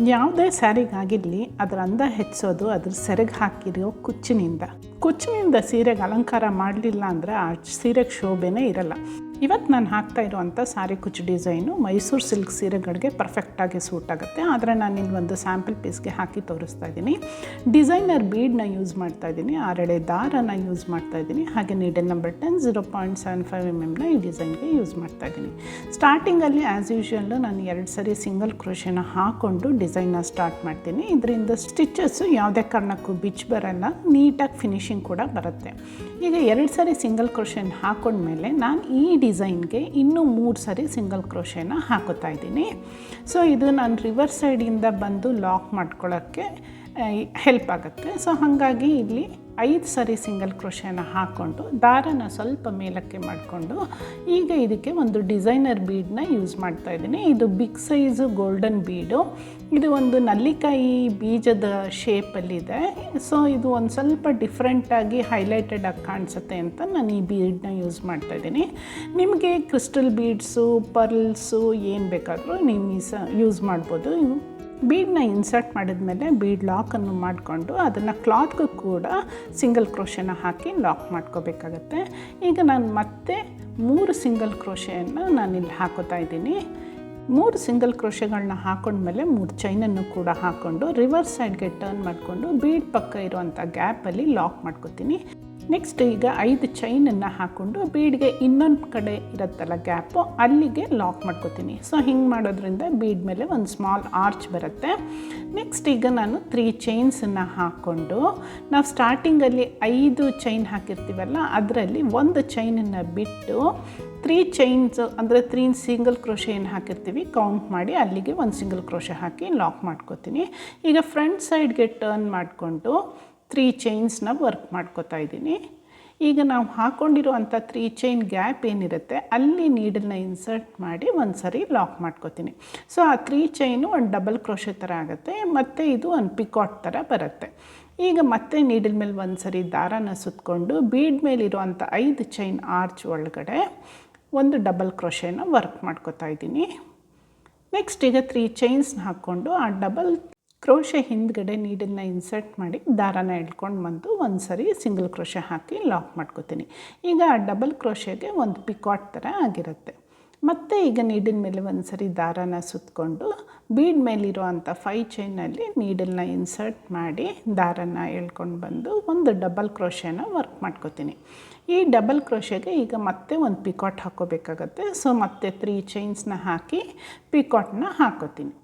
ಯಾವುದೇ ಸ್ಯಾರಿಗಾಗಿರಲಿ ಅದರ ಅಂದ ಹೆಚ್ಚೋದು ಅದ್ರ ಸೆರೆಗೆ ಹಾಕಿರೋ ಕುಚ್ಚಿನಿಂದ ಸೀರೆಗೆ ಅಲಂಕಾರ ಮಾಡಲಿಲ್ಲ ಅಂದರೆ ಆ ಸೀರೆಗೆ ಶೋಭೆನೇ ಇರಲ್ಲ. ಇವತ್ತು ನಾನು ಹಾಕ್ತಾ ಇರುವಂಥ ಸಾರಿ ಕುಚ್ಚು ಡಿಸೈನು ಮೈಸೂರು ಸಿಲ್ಕ್ ಸೀರೆಗಳಿಗೆ ಪರ್ಫೆಕ್ಟಾಗಿ ಸೂಟ್ ಆಗುತ್ತೆ. ಆದರೆ ನಾನು ಇಲ್ಲಿ ಒಂದು ಸ್ಯಾಂಪಲ್ ಪೀಸ್ಗೆ ಹಾಕಿ ತೋರಿಸ್ತಾ ಇದ್ದೀನಿ. ಡಿಸೈನರ್ ಬೀಡನ್ನ ಯೂಸ್ ಮಾಡ್ತಾ ಇದ್ದೀನಿ, 6 ಎಳೆ ದಾರನ ಯೂಸ್ ಮಾಡ್ತಾ ಇದ್ದೀನಿ, ಹಾಗೆ ನೀಡಲ್ ನಂಬರ್ 10 0.75 mm ಈ ಡಿಸೈನ್ಗೆ ಯೂಸ್ ಮಾಡ್ತಾ ಇದ್ದೀನಿ. ಸ್ಟಾರ್ಟಿಂಗಲ್ಲಿ ಆ್ಯಸ್ ಯೂಶ್ವಲ್ಲು ನಾನು 2 ಸರಿ ಸಿಂಗಲ್ ಕ್ರೋಶೆನ ಹಾಕ್ಕೊಂಡು ಡಿಸೈನ್ನ ಸ್ಟಾರ್ಟ್ ಮಾಡ್ತೀನಿ. ಇದರಿಂದ ಸ್ಟಿಚಸ್ಸು ಯಾವುದೇ ಕಾರಣಕ್ಕೂ ಬಿಚ್ಚು ಬರಲ್ಲ, ನೀಟಾಗಿ ಫಿನಿಶಿಂಗ್ ಕೂಡ ಬರುತ್ತೆ. ಈಗ 2 ಸರಿ ಸಿಂಗಲ್ ಕ್ರೋಶೆನ ಹಾಕೊಂಡ್ಮೇಲೆ ನಾನು ಈ ಡಿಸೈನ್ಗೆ ಇನ್ನೂ 3 ಸರಿ ಸಿಂಗಲ್ ಕ್ರೋಶೆನ ಹಾಕೋತಾ ಇದ್ದೀನಿ. ಸೊ ಇದು ನಾನು ರಿವರ್ಸ್ ಸೈಡಿಂದ ಬಂದು ಲಾಕ್ ಮಾಡ್ಕೊಳ್ಳೋಕ್ಕೆ ಹೆಲ್ಪ್ ಆಗುತ್ತೆ. ಸೊ ಹಾಗಾಗಿ ಇಲ್ಲಿ 5 ಸರಿ ಸಿಂಗಲ್ ಕ್ರೋಶೆನ ಹಾಕ್ಕೊಂಡು ದಾರನ ಸ್ವಲ್ಪ ಮೇಲಕ್ಕೆ ಮಾಡಿಕೊಂಡು ಈಗ ಇದಕ್ಕೆ ಒಂದು ಡಿಸೈನರ್ ಬೀಡನ್ನ ಯೂಸ್ ಮಾಡ್ತಾ ಇದ್ದೀನಿ. ಇದು ಬಿಗ್ ಸೈಜು ಗೋಲ್ಡನ್ ಬೀಡು. ಇದು ಒಂದು ನಲ್ಲಿಕಾಯಿ ಬೀಜದ ಶೇಪಲ್ಲಿದೆ. ಸೊ ಇದು ಒಂದು ಸ್ವಲ್ಪ ಡಿಫ್ರೆಂಟಾಗಿ ಹೈಲೈಟೆಡ್ ಆಗಿ ಕಾಣಿಸುತ್ತೆ ಅಂತ ನಾನು ಈ ಬೀಡನ್ನ ಯೂಸ್ ಮಾಡ್ತಾ ಇದ್ದೀನಿ. ನಿಮಗೆ ಕ್ರಿಸ್ಟಲ್ ಬೀಡ್ಸು, ಪರ್ಲ್ಸು ಏನು ಬೇಕಾದರೂ ನೀವು ಯೂಸ್ ಮಾಡ್ಬೋದು. ಬೀಡನ್ನ ಇನ್ಸರ್ಟ್ ಮಾಡಿದ್ಮೇಲೆ ಬೀಡ್ ಲಾಕನ್ನು ಮಾಡಿಕೊಂಡು ಅದನ್ನು ಕ್ಲಾತ್ಗೂ ಕೂಡ ಸಿಂಗಲ್ ಕ್ರೋಶೆನ ಹಾಕಿ ಲಾಕ್ ಮಾಡ್ಕೋಬೇಕಾಗತ್ತೆ. ಈಗ ನಾನು ಮತ್ತೆ 3 ಸಿಂಗಲ್ ಕ್ರೋಶೆಯನ್ನು ನಾನಿಲ್ಲಿ ಹಾಕೋತಾ ಇದ್ದೀನಿ. 3 ಸಿಂಗಲ್ ಕ್ರೋಶೆಗಳನ್ನ ಹಾಕೊಂಡ್ಮೇಲೆ 3 ಚೈನನ್ನು ಕೂಡ ಹಾಕ್ಕೊಂಡು ರಿವರ್ಸ್ ಸೈಡ್ಗೆ ಟರ್ನ್ ಮಾಡಿಕೊಂಡು ಬೀಡ್ ಪಕ್ಕ ಇರುವಂಥ ಗ್ಯಾಪಲ್ಲಿ ಲಾಕ್ ಮಾಡ್ಕೋತೀನಿ. ನೆಕ್ಸ್ಟ್ ಈಗ 5 ಚೈನನ್ನು ಹಾಕ್ಕೊಂಡು ಬೀಡ್ಗೆ ಇನ್ನೊಂದು ಕಡೆ ಇರುತ್ತಲ್ಲ ಗ್ಯಾಪು, ಅಲ್ಲಿಗೆ ಲಾಕ್ ಮಾಡ್ಕೋತೀನಿ. ಸೊ ಹಿಂಗೆ ಮಾಡೋದ್ರಿಂದ ಬೀಡ್ ಮೇಲೆ ಒಂದು ಸ್ಮಾಲ್ ಆರ್ಚ್ ಬರುತ್ತೆ. ನೆಕ್ಸ್ಟ್ ಈಗ ನಾನು 3 ಚೈನ್ಸನ್ನು ಹಾಕ್ಕೊಂಡು ನಾವು ಸ್ಟಾರ್ಟಿಂಗಲ್ಲಿ 5 ಚೈನ್ ಹಾಕಿರ್ತೀವಲ್ಲ ಅದರಲ್ಲಿ 1 ಚೈನನ್ನು ಬಿಟ್ಟು 3 ಚೈನ್ಸ್ ಅಂದರೆ 3 ಸಿಂಗಲ್ ಕ್ರೋಶೆ ಏನು ಹಾಕಿರ್ತೀವಿ ಕೌಂಟ್ ಮಾಡಿ ಅಲ್ಲಿಗೆ 1 ಸಿಂಗಲ್ ಕ್ರೋಶೆ ಹಾಕಿ ಲಾಕ್ ಮಾಡ್ಕೋತೀನಿ. ಈಗ ಫ್ರಂಟ್ ಸೈಡ್ಗೆ ಟರ್ನ್ ಮಾಡಿಕೊಂಡು 3 ಚೈನ್ಸ್ನ ವರ್ಕ್ ಮಾಡ್ಕೋತಾ ಇದ್ದೀನಿ. ಈಗ ನಾವು ಹಾಕ್ಕೊಂಡಿರುವಂಥ 3 ಚೈನ್ ಗ್ಯಾಪ್ ಏನಿರುತ್ತೆ ಅಲ್ಲಿ ನೀಡಲ್ನ ಇನ್ಸರ್ಟ್ ಮಾಡಿ ಒಂದು ಸರಿ ಲಾಕ್ ಮಾಡ್ಕೋತೀನಿ. ಸೊ ಆ 3 ಚೈನು ಒಂದು ಡಬಲ್ ಕ್ರೋಶೆ ಥರ ಆಗುತ್ತೆ, ಮತ್ತು ಇದು ಒಂದು ಪಿಕಾಟ್ ಥರ ಬರುತ್ತೆ. ಈಗ ಮತ್ತೆ ನೀಡಲ್ ಮೇಲೆ ಒಂದು ಸರಿ ದಾರನ ಸುತ್ತಕೊಂಡು ಬೀಡ್ ಮೇಲಿರುವಂಥ 5 ಚೈನ್ ಆರ್ಚ್ ಒಳಗಡೆ ಒಂದು ಡಬಲ್ ಕ್ರೋಶೆನ ವರ್ಕ್ ಮಾಡ್ಕೋತಾ ಇದ್ದೀನಿ. ನೆಕ್ಸ್ಟ್ ಈಗ 3 ಚೈನ್ಸ್ನ ಹಾಕ್ಕೊಂಡು ಆ ಡಬಲ್ ಕ್ರೋಶೆ ಹಿಂದ್ಗಡೆ ನೀಡಲ್ನ ಇನ್ಸರ್ಟ್ ಮಾಡಿ ದಾರನ ಎಳ್ಕೊಂಡು ಬಂದು ಒಂದು ಸರಿ ಸಿಂಗಲ್ ಕ್ರೋಶೆ ಹಾಕಿ ಲಾಕ್ ಮಾಡ್ಕೋತೀನಿ. ಈಗ ಆ ಡಬಲ್ ಕ್ರೋಶೆಗೆ ಒಂದು ಪಿಕಾಟ್ ಥರ ಆಗಿರುತ್ತೆ. ಮತ್ತು ಈಗ ನೀಡಿನ ಮೇಲೆ ಒಂದು ಸರಿ ದಾರನ ಸುತ್ತಕೊಂಡು ಬೀಡ್ ಮೇಲಿರುವಂಥ 5 ಚೈನಲ್ಲಿ ನೀಡಲ್ನ ಇನ್ಸರ್ಟ್ ಮಾಡಿ ದಾರನ ಎಳ್ಕೊಂಡು ಬಂದು ಒಂದು ಡಬಲ್ ಕ್ರೋಶೆನ ವರ್ಕ್ ಮಾಡ್ಕೋತೀನಿ. ಈ ಡಬಲ್ ಕ್ರೋಶೆಗೆ ಈಗ ಮತ್ತೆ ಒಂದು ಪಿಕಾಟ್ ಹಾಕೋಬೇಕಾಗತ್ತೆ. ಸೊ ಮತ್ತೆ 3 ಚೈನ್ಸ್ನ ಹಾಕಿ ಪಿಕಾಟ್ನ ಹಾಕೋತೀನಿ.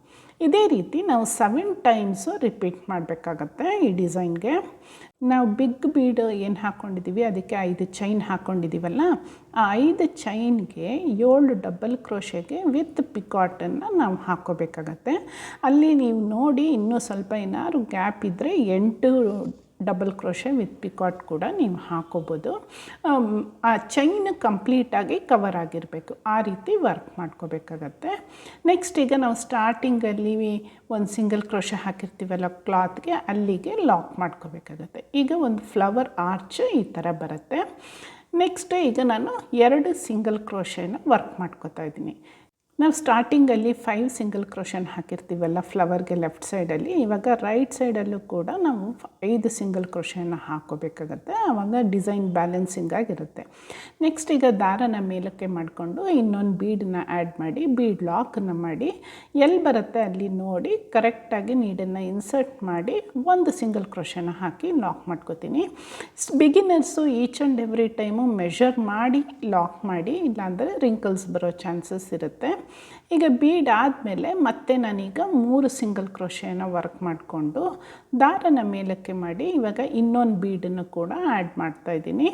ಇದೇ ರೀತಿ ನಾವು 7 ಟೈಮ್ಸು ರಿಪೀಟ್ ಮಾಡಬೇಕಾಗತ್ತೆ. ಈ ಡಿಸೈನ್ಗೆ ನಾವು ಬಿಗ್ ಬೀಡ್ ಏನು ಹಾಕ್ಕೊಂಡಿದ್ದೀವಿ ಅದಕ್ಕೆ 5 ಚೈನ್ ಹಾಕ್ಕೊಂಡಿದ್ದೀವಲ್ಲ, ಆ 5 ಚೈನ್ಗೆ 7 ಡಬಲ್ ಕ್ರೋಶೆಗೆ ವಿತ್ ಪಿಕಾಟನ್ನು ನಾವು ಹಾಕ್ಕೋಬೇಕಾಗತ್ತೆ. ಅಲ್ಲಿ ನೀವು ನೋಡಿ ಇನ್ನೂ ಸ್ವಲ್ಪ ಏನಾದ್ರು ಗ್ಯಾಪ್ ಇದ್ದರೆ 8 ಡಬಲ್ ಕ್ರೋಶೆ ವಿತ್ ಪಿಕಾಟ್ ಕೂಡ ನೀವು ಹಾಕೋಬೋದು. ಆ ಚೈನ್ ಕಂಪ್ಲೀಟಾಗಿ ಕವರ್ ಆಗಿರಬೇಕು, ಆ ರೀತಿ ವರ್ಕ್ ಮಾಡ್ಕೋಬೇಕಾಗತ್ತೆ. ನೆಕ್ಸ್ಟ್ ಈಗ ನಾವು ಸ್ಟಾರ್ಟಿಂಗಲ್ಲಿ ಒಂದು ಸಿಂಗಲ್ ಕ್ರೋಶೆ ಹಾಕಿರ್ತೀವಲ್ಲ ಕ್ಲಾತ್ಗೆ, ಅಲ್ಲಿಗೆ ಲಾಕ್ ಮಾಡ್ಕೋಬೇಕಾಗತ್ತೆ. ಈಗ ಒಂದು ಫ್ಲವರ್ ಆರ್ಚ್ ಈ ಥರ ಬರುತ್ತೆ. ನೆಕ್ಸ್ಟ್ ಈಗ ನಾನು 2 ಸಿಂಗಲ್ ಕ್ರೋಶೆನ ವರ್ಕ್ ಮಾಡ್ಕೋತಾ ಇದ್ದೀನಿ. ನಾವು ಸ್ಟಾರ್ಟಿಂಗಲ್ಲಿ 5 ಸಿಂಗಲ್ ಕ್ರೋಶನ್ ಹಾಕಿರ್ತೀವಲ್ಲ ಫ್ಲವರ್ಗೆ ಲೆಫ್ಟ್ ಸೈಡಲ್ಲಿ, ಇವಾಗ ರೈಟ್ ಸೈಡಲ್ಲೂ ಕೂಡ ನಾವು 5 ಸಿಂಗಲ್ ಕ್ರೋಶನ ಹಾಕ್ಕೋಬೇಕಾಗತ್ತೆ. ಆವಾಗ ಡಿಸೈನ್ ಬ್ಯಾಲೆನ್ಸಿಂಗ್ ಆಗಿರುತ್ತೆ. ನೆಕ್ಸ್ಟ್ ಈಗ ದಾರನ ಮೇಲಕ್ಕೆ ಮಾಡಿಕೊಂಡು ಇನ್ನೊಂದು ಬೀಡನ್ನ ಆ್ಯಡ್ ಮಾಡಿ ಬೀಡ್ ಲಾಕನ್ನು ಮಾಡಿ ಎಲ್ಲಿ ಬರುತ್ತೆ ಅಲ್ಲಿ ನೋಡಿ ಕರೆಕ್ಟಾಗಿ ನೀಡನ್ನು ಇನ್ಸರ್ಟ್ ಮಾಡಿ ಒಂದು ಸಿಂಗಲ್ ಕ್ರೋಶನ ಹಾಕಿ ಲಾಕ್ ಮಾಡ್ಕೋತೀನಿ. Beginners each and every time measure ಮಾಡಿ ಲಾಕ್ ಮಾಡಿ, ಇಲ್ಲಾಂದರೆ ರಿಂಕಲ್ಸ್ ಬರೋ ಚಾನ್ಸಸ್ ಇರುತ್ತೆ. ಈಗ ಬೀಡ್ ಆದಮೇಲೆ ಮತ್ತೆ ನಾನೀಗ 3 ಸಿಂಗಲ್ ಕ್ರೋಶೆನ ವರ್ಕ್ ಮಾಡಿಕೊಂಡು ದಾರನ ಮೇಲಕ್ಕೆ ಮಾಡಿ ಇವಾಗ ಇನ್ನೊಂದು ಬೀಡನ್ನು ಕೂಡ ಆ್ಯಡ್ ಮಾಡ್ತಾಯಿದ್ದೀನಿ.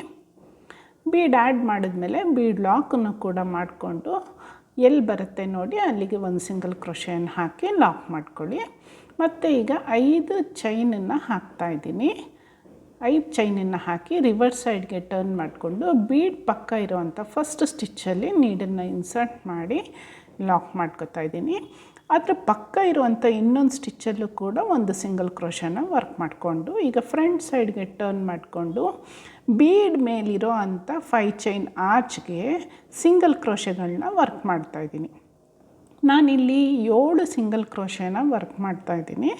ಬೀಡ್ ಆ್ಯಡ್ ಮಾಡಿದ್ಮೇಲೆ ಬೀಡ್ ಲಾಕನ್ನು ಕೂಡ ಮಾಡಿಕೊಂಡು ಎಲ್ಲಿ ಬರುತ್ತೆ ನೋಡಿ ಅಲ್ಲಿಗೆ ಒಂದು ಸಿಂಗಲ್ ಕ್ರೋಶೆಯನ್ನು ಹಾಕಿ ಲಾಕ್ ಮಾಡ್ಕೊಳ್ಳಿ. ಮತ್ತು ಈಗ 5 ಚೈನನ್ನು ಹಾಕ್ತಾಯಿದ್ದೀನಿ. 5 ಚೈನನ್ನು ಹಾಕಿ ರಿವರ್ಸ್ ಸೈಡ್ಗೆ ಟರ್ನ್ ಮಾಡಿಕೊಂಡು ಬೀಡ್ ಪಕ್ಕ ಇರುವಂಥ ಫಸ್ಟ್ ಸ್ಟಿಚ್ಚಲ್ಲಿ ನೀಡನ್ನು ಇನ್ಸರ್ಟ್ ಮಾಡಿ ಲಾಕ್ ಮಾಡ್ಕೊತಾ ಇದ್ದೀನಿ. ಅದರ ಪಕ್ಕ ಇರುವಂಥ ಇನ್ನೊಂದು ಸ್ಟಿಚ್ಚಲ್ಲೂ ಕೂಡ ಒಂದು ಸಿಂಗಲ್ ಕ್ರೋಶನ ವರ್ಕ್ ಮಾಡಿಕೊಂಡು ಈಗ ಫ್ರಂಟ್ ಸೈಡ್ಗೆ ಟರ್ನ್ ಮಾಡಿಕೊಂಡು ಬೀಡ್ ಮೇಲಿರೋ ಅಂಥ 5 ಚೈನ್ ಆರ್ಚ್ಗೆ ಸಿಂಗಲ್ ಕ್ರೋಶೆಗಳನ್ನ ವರ್ಕ್ ಮಾಡ್ತಾಯಿದ್ದೀನಿ. ನಾನಿಲ್ಲಿ 7 ಸಿಂಗಲ್ ಕ್ರೋಶೆನ ವರ್ಕ್ ಮಾಡ್ತಾಯಿದ್ದೀನಿ.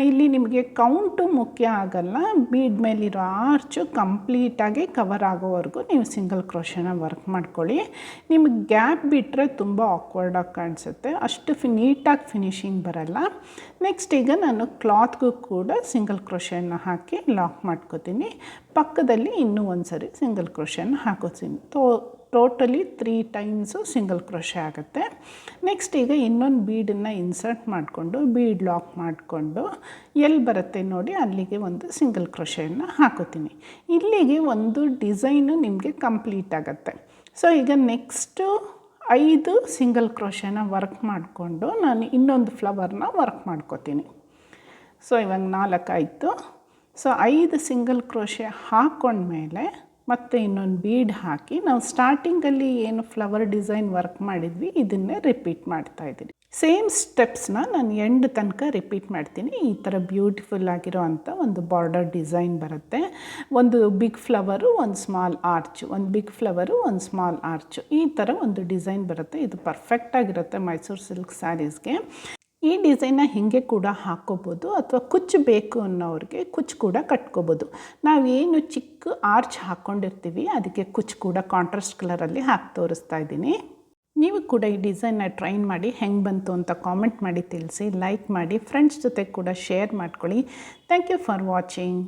ಇಲ್ಲಿ ನಿಮಗೆ ಕೌಂಟು ಮುಖ್ಯ ಆಗಲ್ಲ, ಬೀಡ್ ಮೇಲಿರೋ ಆರ್ಚು ಕಂಪ್ಲೀಟಾಗಿ ಕವರ್ ಆಗೋವರೆಗೂ ನೀವು ಸಿಂಗಲ್ ಕ್ರೋಶೆನ ವರ್ಕ್ ಮಾಡ್ಕೊಳ್ಳಿ. ನಿಮಗೆ ಗ್ಯಾಪ್ ಬಿಟ್ಟರೆ ತುಂಬ ಆಕ್ವರ್ಡಾಗಿ ಕಾಣಿಸುತ್ತೆ, ಅಷ್ಟು ನೀಟಾಗಿ ಫಿನಿಶಿಂಗ್ ಬರಲ್ಲ. ನೆಕ್ಸ್ಟ್ ಈಗ ನಾನು ಕ್ಲಾತ್ಗೂ ಕೂಡ ಸಿಂಗಲ್ ಕ್ರೋಶೆನ ಹಾಕಿ ಲಾಕ್ ಮಾಡ್ಕೋತೀನಿ. ಪಕ್ಕದಲ್ಲಿ ಇನ್ನೂ ಒಂದು ಸರಿ ಸಿಂಗಲ್ ಕ್ರೋಶೆನ ಹಾಕೋತೀನಿ. ಟೋಟಲಿ 3 ಟೈಮ್ಸು ಸಿಂಗಲ್ ಕ್ರೋಶೆ ಆಗುತ್ತೆ. ನೆಕ್ಸ್ಟ್ ಈಗ ಇನ್ನೊಂದು ಬೀಡನ್ನು ಇನ್ಸರ್ಟ್ ಮಾಡಿಕೊಂಡು ಬೀಡ್ ಲಾಕ್ ಮಾಡಿಕೊಂಡು ಎಲ್ಲಿ ಬರುತ್ತೆ ನೋಡಿ ಅಲ್ಲಿಗೆ ಒಂದು ಸಿಂಗಲ್ ಕ್ರೋಶೆಯನ್ನು ಹಾಕೋತೀನಿ. ಇಲ್ಲಿಗೆ ಒಂದು ಡಿಸೈನು ನಿಮಗೆ ಕಂಪ್ಲೀಟ್ ಆಗುತ್ತೆ. ಸೊ ಈಗ ನೆಕ್ಸ್ಟು 5 ಸಿಂಗಲ್ ಕ್ರೋಶೆನ ವರ್ಕ್ ಮಾಡಿಕೊಂಡು ನಾನು ಇನ್ನೊಂದು ಫ್ಲವರ್ನ ವರ್ಕ್ ಮಾಡ್ಕೋತೀನಿ. ಸೊ ಇವಾಗ 4 ಆಯಿತು. ಸೊ 5 ಸಿಂಗಲ್ ಕ್ರೋಶೆ ಹಾಕ್ಕೊಂಡ್ಮೇಲೆ ಮತ್ತು ಇನ್ನೊಂದು ಬೀಡ್ ಹಾಕಿ ನಾವು ಸ್ಟಾರ್ಟಿಂಗಲ್ಲಿ ಏನು ಫ್ಲವರ್ ಡಿಸೈನ್ ವರ್ಕ್ ಮಾಡಿದ್ವಿ ಇದನ್ನೇ ರಿಪೀಟ್ ಮಾಡ್ತಾಯಿದ್ದೀನಿ. ಸೇಮ್ ಸ್ಟೆಪ್ಸ್ನ ನಾನು ಎಂಡ್ ತನಕ ರಿಪೀಟ್ ಮಾಡ್ತೀನಿ. ಈ ಥರ ಬ್ಯೂಟಿಫುಲ್ ಆಗಿರೋ ಅಂಥ ಒಂದು ಬಾರ್ಡರ್ ಡಿಸೈನ್ ಬರುತ್ತೆ. ಒಂದು ಬಿಗ್ ಫ್ಲವರು, ಒಂದು ಸ್ಮಾಲ್ ಆರ್ಚು, ಒಂದು ಬಿಗ್ ಫ್ಲವರು, ಒಂದು ಸ್ಮಾಲ್ ಆರ್ಚು, ಈ ಥರ ಒಂದು ಡಿಸೈನ್ ಬರುತ್ತೆ. ಇದು ಪರ್ಫೆಕ್ಟಾಗಿರುತ್ತೆ ಮೈಸೂರು ಸಿಲ್ಕ್ ಸ್ಯಾರೀಸ್ಗೆ. ಈ ಡಿಸೈನ್ನ ಹೀಗೆ ಕೂಡ ಹಾಕ್ಕೋಬೋದು ಅಥವಾ ಕುಚ್ಚು ಬೇಕು ಅನ್ನೋರಿಗೆ ಕುಚ್ಚು ಕೂಡ ಕಟ್ಕೋಬೋದು. ನಾವೇನು ಚಿಕ್ಕ ಆರ್ಚ್ ಹಾಕ್ಕೊಂಡಿರ್ತೀವಿ ಅದಕ್ಕೆ ಕುಚ್ಚು ಕೂಡ ಕಾಂಟ್ರಾಸ್ಟ್ ಕಲರಲ್ಲಿ ಹಾಕಿ ತೋರಿಸ್ತಾ ಇದ್ದೀನಿ. ನೀವು ಕೂಡ ಈ ಡಿಸೈನ್ನ ಟ್ರೈ ಮಾಡಿ ಹೆಂಗೆ ಬಂತು ಅಂತ ಕಾಮೆಂಟ್ ಮಾಡಿ ತಿಳಿಸಿ, ಲೈಕ್ ಮಾಡಿ, ಫ್ರೆಂಡ್ಸ್ ಜೊತೆ ಕೂಡ ಶೇರ್ ಮಾಡ್ಕೊಳ್ಳಿ. Thank you for watching.